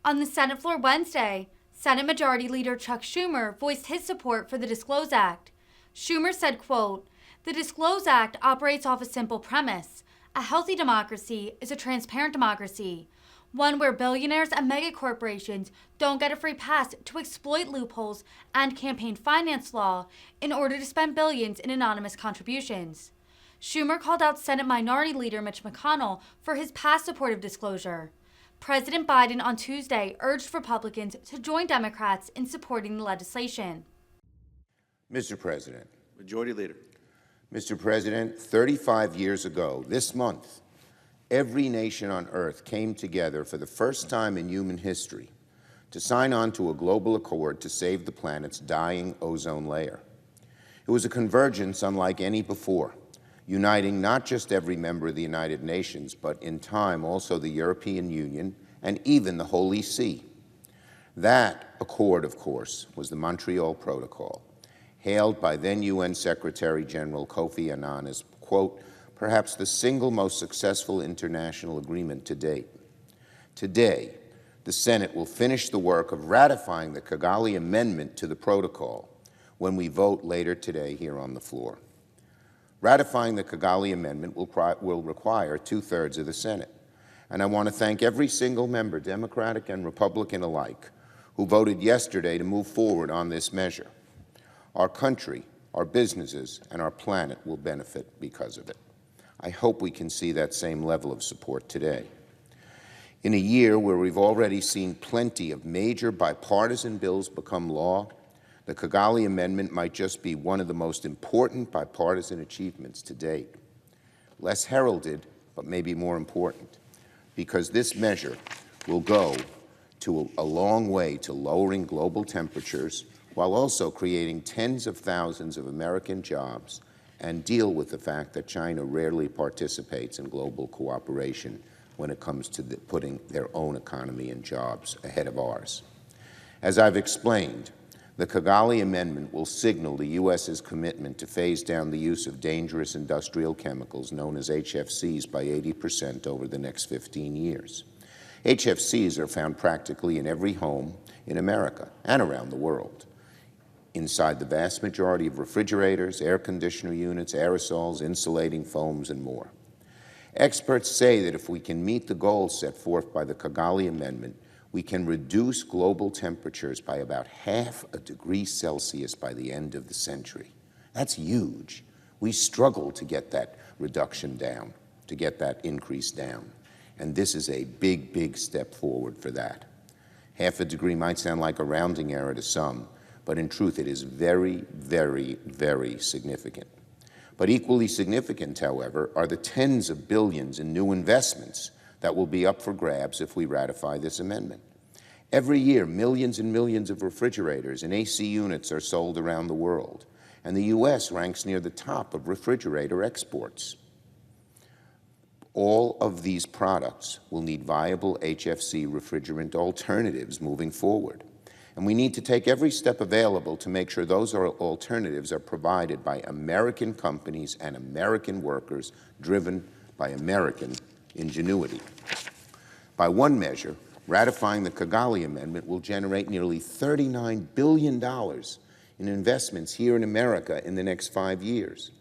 On the Senate floor Wednesday, Senate Majority Leader Chuck Schumer voiced his support for the DISCLOSE Act. Schumer said, quote, "The DISCLOSE Act operates off a simple premise. A healthy democracy is a transparent democracy, one where billionaires and megacorporations don't get a free pass to exploit loopholes and campaign finance law in order to spend billions in anonymous contributions." Schumer called out Senate Minority Leader Mitch McConnell for his past support of disclosure. President Biden on Tuesday urged Republicans to join Democrats in supporting the legislation. Mr. President. Majority Leader. Mr. President, 35 years ago, this month, every nation on Earth came together for the first time in human history to sign on to a global accord to save the planet's dying ozone layer. It was a convergence unlike any before, uniting not just every member of the United Nations, but in time also the European Union and even the Holy See. That accord, of course, was the Montreal Protocol, hailed by then UN Secretary General Kofi Annan as, quote, perhaps the single most successful international agreement to date. Today, the Senate will finish the work of ratifying the Kigali Amendment to the protocol when we vote later today here on the floor. Ratifying the Kigali Amendment will require 2/3 of the Senate. And I want to thank every single member, Democratic and Republican alike, who voted yesterday to move forward on this measure. Our country, our businesses, and our planet will benefit because of it. I hope we can see that same level of support today. In a year where we've already seen plenty of major bipartisan bills become law, the Kigali Amendment might just be one of the most important bipartisan achievements to date. Less heralded, but maybe more important, because this measure will go a long way to lowering global temperatures while also creating tens of thousands of American jobs and deal with the fact that China rarely participates in global cooperation when it comes to putting their own economy and jobs ahead of ours. As I've explained, the Kigali Amendment will signal the U.S.'s commitment to phase down the use of dangerous industrial chemicals known as HFCs by 80% over the next 15 years. HFCs are found practically in every home in America and around the world, inside the vast majority of refrigerators, air conditioner units, aerosols, insulating foams, and more. Experts say that if we can meet the goals set forth by the Kigali Amendment, we can reduce global temperatures by about 0.5 degrees Celsius by the end of the century. That's huge. We struggle to get that reduction down, to get that increase down. And this is a big, big step forward for that. 0.5 degree might sound like a rounding error to some, but in truth it is very, very, very significant. But equally significant, however, are the tens of billions in new investments that will be up for grabs if we ratify this amendment. Every year, millions and millions of refrigerators and AC units are sold around the world, and the U.S. ranks near the top of refrigerator exports. All of these products will need viable HFC refrigerant alternatives moving forward, and we need to take every step available to make sure those alternatives are provided by American companies and American workers driven by American ingenuity. By one measure, ratifying the Kigali Amendment will generate nearly $39 billion in investments here in America in the next 5 years.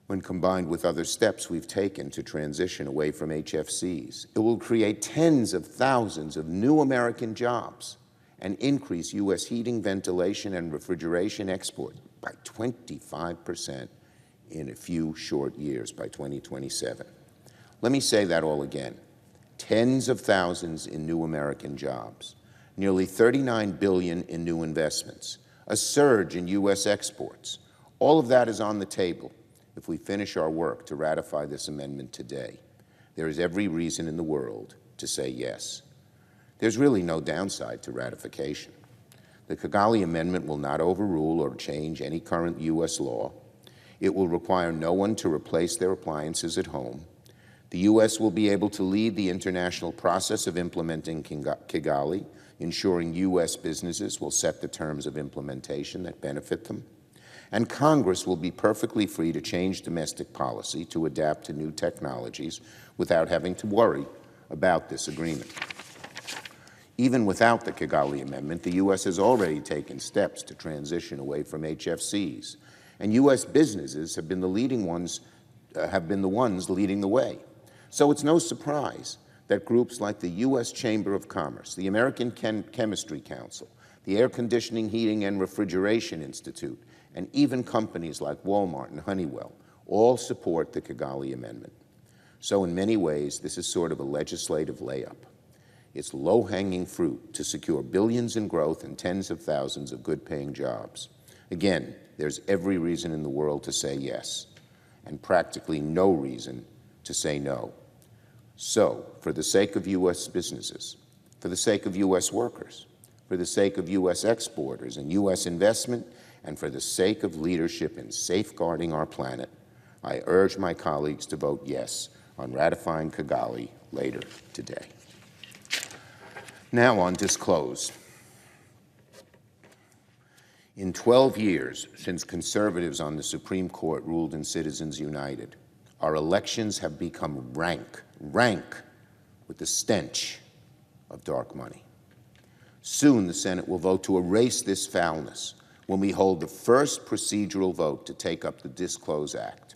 When combined with other steps we've taken to transition away from HFCs, it will create tens of thousands of new American jobs and increase U.S. heating, ventilation, and refrigeration export by 25% in a few short years by 2027. Let me say that all again. Tens of thousands in new American jobs, nearly $39 billion in new investments, a surge in U.S. exports. All of that is on the table if we finish our work to ratify this amendment today. There is every reason in the world to say yes. There's really no downside to ratification. The Kigali Amendment will not overrule or change any current U.S. law. It will require no one to replace their appliances at home. The U.S. will be able to lead the international process of implementing Kigali, ensuring U.S. businesses will set the terms of implementation that benefit them. And Congress will be perfectly free to change domestic policy to adapt to new technologies without having to worry about this agreement. Even without the Kigali Amendment, the U.S. has already taken steps to transition away from HFCs, and U.S. businesses have been the ones leading the way. So it's no surprise that groups like the U.S. Chamber of Commerce, the American Chemistry Council, the Air Conditioning, Heating, and Refrigeration Institute, and even companies like Walmart and Honeywell all support the Kigali Amendment. So in many ways, this is sort of a legislative layup. It's low-hanging fruit to secure billions in growth and tens of thousands of good-paying jobs. Again, there's every reason in the world to say yes, and practically no reason to say no. So, for the sake of U.S. businesses, for the sake of U.S. workers, for the sake of U.S. exporters and U.S. investment, and for the sake of leadership in safeguarding our planet, I urge my colleagues to vote yes on ratifying Kigali later today. Now on DISCLOSE. In 12 years since conservatives on the Supreme Court ruled in Citizens United, our elections have become rank with the stench of dark money. Soon the Senate will vote to erase this foulness when we hold the first procedural vote to take up the DISCLOSE Act.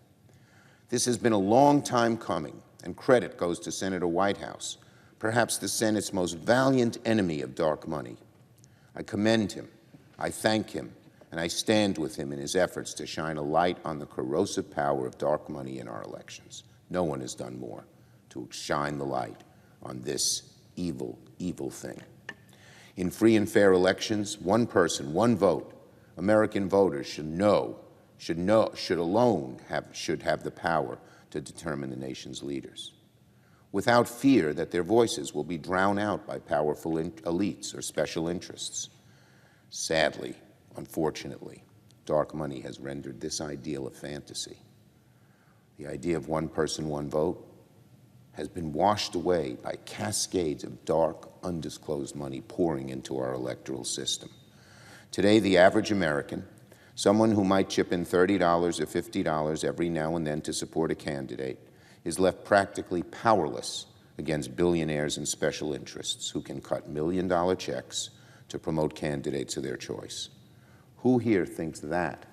This has been a long time coming, and credit goes to Senator Whitehouse, perhaps the Senate's most valiant enemy of dark money. I commend him, I thank him, and I stand with him in his efforts to shine a light on the corrosive power of dark money in our elections. No one has done more to shine the light on this evil, evil thing. In free and fair elections, one person, one vote, American voters should have the power to determine the nation's leaders, without fear that their voices will be drowned out by powerful elites or special interests. Sadly, unfortunately, dark money has rendered this ideal a fantasy. The idea of one person, one vote has been washed away by cascades of dark, undisclosed money pouring into our electoral system. Today, the average American, someone who might chip in $30 or $50 every now and then to support a candidate, is left practically powerless against billionaires and special interests who can cut million-dollar checks to promote candidates of their choice. Who here thinks that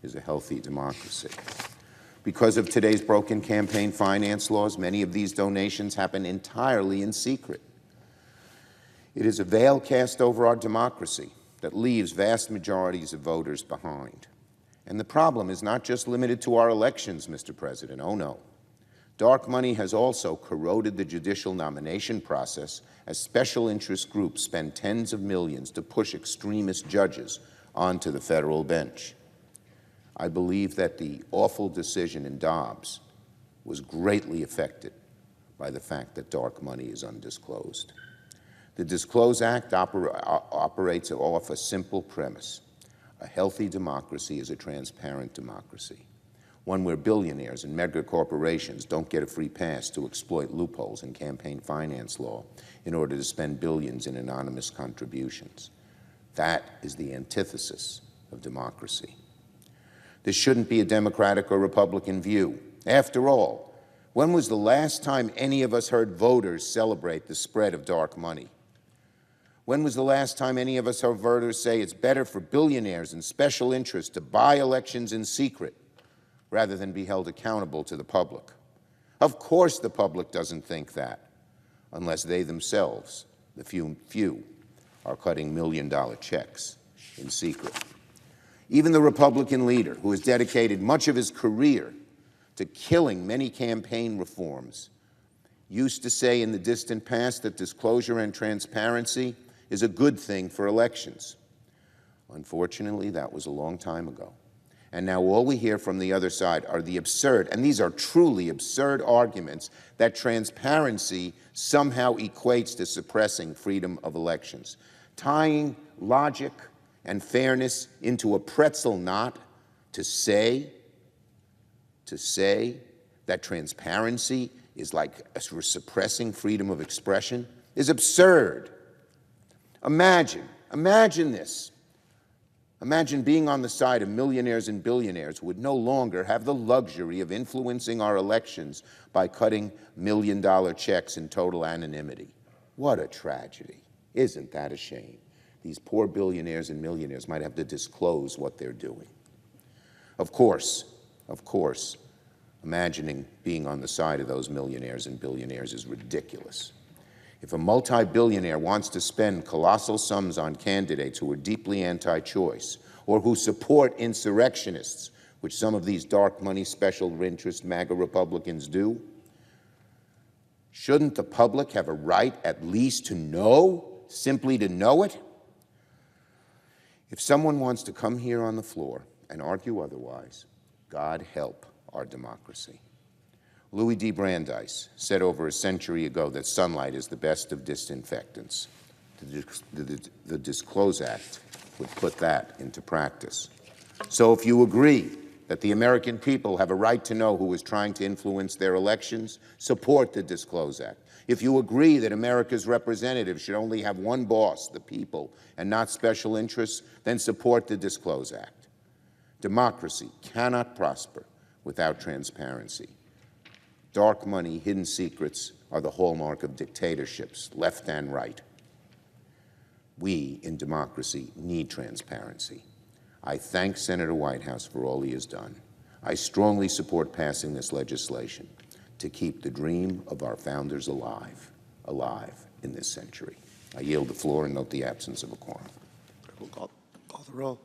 is a healthy democracy? Because of today's broken campaign finance laws, many of these donations happen entirely in secret. It is a veil cast over our democracy that leaves vast majorities of voters behind. And the problem is not just limited to our elections, Mr. President. Oh, no. Dark money has also corroded the judicial nomination process as special interest groups spend tens of millions to push extremist judges onto the federal bench. I believe that the awful decision in Dobbs was greatly affected by the fact that dark money is undisclosed. The DISCLOSE Act operates off a simple premise. A healthy democracy is a transparent democracy, one where billionaires and mega corporations don't get a free pass to exploit loopholes in campaign finance law in order to spend billions in anonymous contributions. That is the antithesis of democracy. This shouldn't be a Democratic or Republican view. After all, when was the last time any of us heard voters celebrate the spread of dark money? When was the last time any of us heard voters say it's better for billionaires and special interests to buy elections in secret rather than be held accountable to the public? Of course the public doesn't think that, unless they themselves, the few, are cutting million-dollar checks in secret. Even the Republican leader, who has dedicated much of his career to killing many campaign reforms, used to say in the distant past that disclosure and transparency is a good thing for elections. Unfortunately, that was a long time ago. And now all we hear from the other side are the absurd, and these are truly absurd arguments, that transparency somehow equates to suppressing freedom of elections, tying logic and fairness into a pretzel knot to say that transparency is like suppressing freedom of expression is absurd. Imagine this. Imagine being on the side of millionaires and billionaires who would no longer have the luxury of influencing our elections by cutting million-dollar checks in total anonymity. What a tragedy. Isn't that a shame? These poor billionaires and millionaires might have to disclose what they're doing. Of course, imagining being on the side of those millionaires and billionaires is ridiculous. If a multi-billionaire wants to spend colossal sums on candidates who are deeply anti-choice or who support insurrectionists, which some of these dark money special interest MAGA Republicans do, shouldn't the public have a right at least to know, simply to know it? If someone wants to come here on the floor and argue otherwise, God help our democracy. Louis D. Brandeis said over a century ago that sunlight is the best of disinfectants. The DISCLOSE Act would put that into practice. So if you agree that the American people have a right to know who is trying to influence their elections, support the DISCLOSE Act. If you agree that America's representatives should only have one boss, the people, and not special interests, then support the DISCLOSE Act. Democracy cannot prosper without transparency. Dark money, hidden secrets are the hallmark of dictatorships, left and right. We, in democracy, need transparency. I thank Senator Whitehouse for all he has done. I strongly support passing this legislation to keep the dream of our founders alive in this century. I yield the floor and note the absence of a quorum. We'll call the roll.